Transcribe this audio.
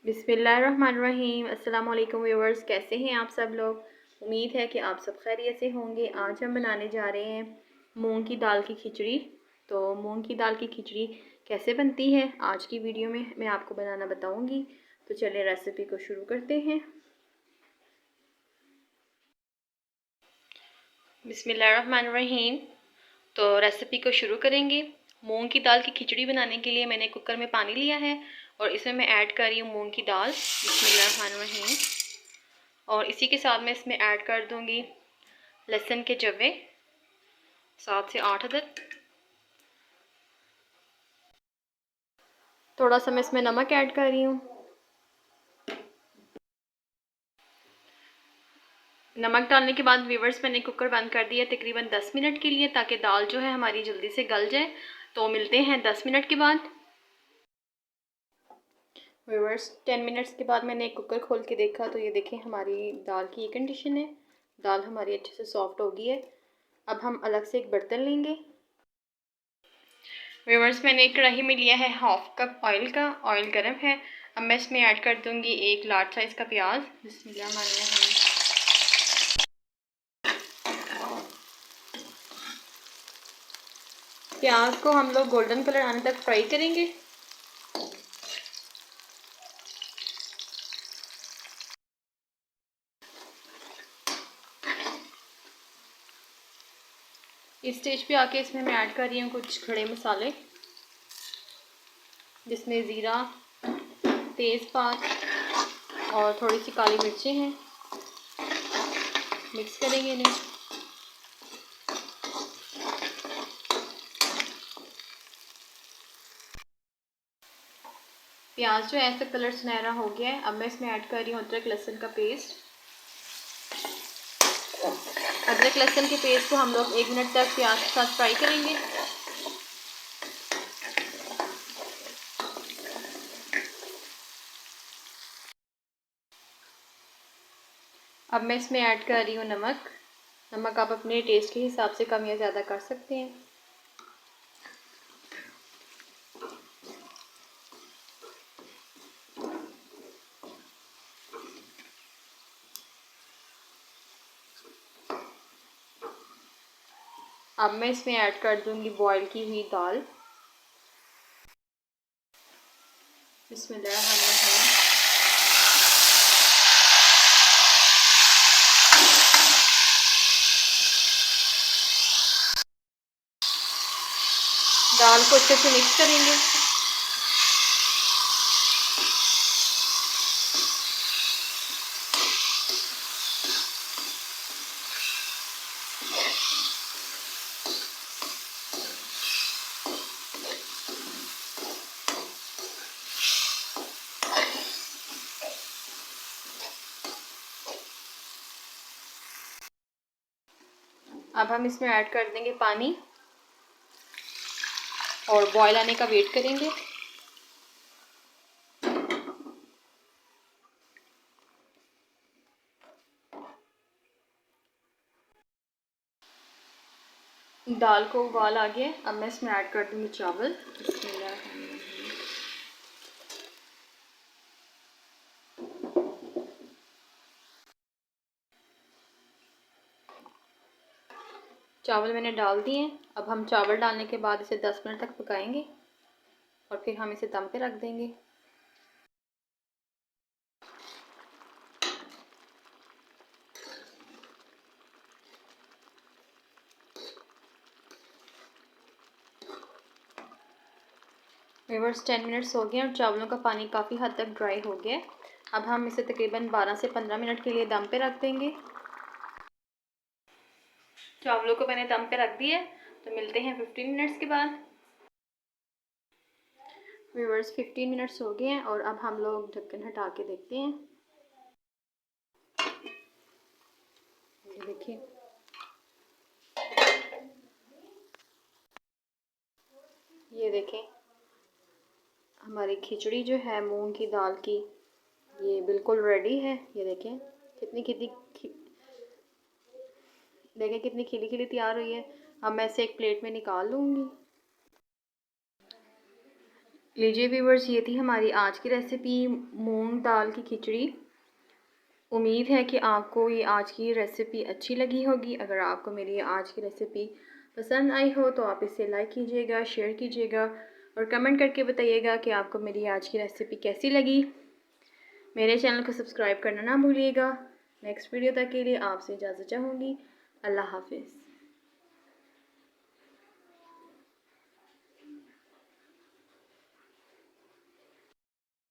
बिस्मिल्लाहिर्रहमानिर्रहीम। अस्सलाम वालेकुम व्यूअर्स, कैसे हैं आप सब लोग। उम्मीद है कि आप सब खैरियत से होंगे। आज हम बनाने जा रहे हैं मूंग की दाल की खिचड़ी। तो मूंग की दाल की खिचड़ी कैसे बनती है आज की वीडियो में मैं आपको बनाना बताऊंगी। तो चलिए रेसिपी को शुरू करते हैं। बिस्मिल्लाहिर्रहमानिर्रहीम। तो रेसिपी को शुरू करेंगे। मूंग की दाल की खिचड़ी बनाने के लिए मैंने कुकर में पानी लिया है और इसमें मैं ऐड कर रही हूँ मूंग की दाल। बिस्मिल्लाहिर्रहमानिर्रहीम। और इसी के साथ मैं इसमें ऐड कर दूंगी लहसुन के जवे 7 से 8 अदद। थोड़ा सा मैं इसमें नमक ऐड कर रही हूँ। नमक डालने के बाद व्यूअर्स मैंने कुकर बंद कर दिया तकरीबन 10 मिनट के लिए, ताकि दाल जो है हमारी जल्दी से गल जाए। तो मिलते हैं 10 मिनट के बाद। व्यूअर्स 10 मिनट्स के बाद मैंने कुकर खोल के देखा तो ये देखें हमारी दाल की ये कंडीशन है। दाल हमारी अच्छे से सॉफ्ट हो गई है। अब हम अलग से एक बर्तन लेंगे। व्यूअर्स मैंने एक कढ़ाई में लिया है हाफ कप ऑयल का। ऑयल गर्म है। अब मैं इसमें ऐड कर दूंगी एक लार्ज साइज़ का प्याज। बिस्मिल्लाहिर्रहमानिर्रहीम। प्याज को हम लोग गोल्डन कलर आने तक फ्राई करेंगे। इस स्टेज पे आके इसमें मैं ऐड कर रही हूँ कुछ खड़े मसाले, जिसमें ज़ीरा, तेज़पात और थोड़ी सी काली मिर्चें हैं। मिक्स करेंगे इन्हें। प्याज जो है ऐसा कलर सुनहरा हो गया है। अब मैं इसमें ऐड कर रही हूँ अदरक लहसुन का पेस्ट। अदरक लहसुन के पेस्ट को हम लोग 1 मिनट तक प्याज के साथ फ्राई करेंगे। अब मैं इसमें ऐड कर रही हूँ नमक। नमक आप अपने टेस्ट के हिसाब से कम या ज़्यादा कर सकते हैं। अब मैं इसमें ऐड कर दूंगी बॉईल की हुई दाल। बिस्मिल्लाहिर्रहमानिर्रहीम। दाल को अच्छे से मिक्स करेंगे। अब हम इसमें ऐड कर देंगे पानी और बॉईल आने का वेट करेंगे। दाल को उबाल आ गया। अब मैं इसमें ऐड कर दूंगी चावल। चावल मैंने डाल दिए। अब हम चावल डालने के बाद इसे 10 मिनट तक पकाएंगे और फिर हम इसे दम पे रख देंगे। व्यूअर्स 10 मिनट्स हो गए और चावलों का पानी काफ़ी हद तक ड्राई हो गया। अब हम इसे तकरीबन 12 से 15 मिनट के लिए दम पे रख देंगे। चावलों को मैंने दम पे रख दिया। तो मिलते हैं 15 मिनट्स के बाद। व्यूअर्स 15 मिनट्स हो गए हैं और अब हम लोग ढक्कन हटा के देखते हैं। ये देखिए ये देखें हमारी खिचड़ी जो है मूंग की दाल की, ये बिल्कुल रेडी है। ये देखें कितनी कितनी देखें कितनी खिली खिली तैयार हुई है। अब मैं इसे एक प्लेट में निकाल लूँगी। लीजिए व्यूवर्स, ये थी हमारी आज की रेसिपी मूंग दाल की खिचड़ी। उम्मीद है कि आपको ये आज की रेसिपी अच्छी लगी होगी। अगर आपको मेरी ये आज की रेसिपी पसंद आई हो तो आप इसे लाइक कीजिएगा, शेयर कीजिएगा और कमेंट करके बताइएगा कि आपको मेरी आज की रेसिपी कैसी लगी। मेरे चैनल को सब्सक्राइब करना ना भूलिएगा। नेक्स्ट वीडियो तक के लिए आपसे इजाज़त चाहूँगी। अल्लाह हाफिज़।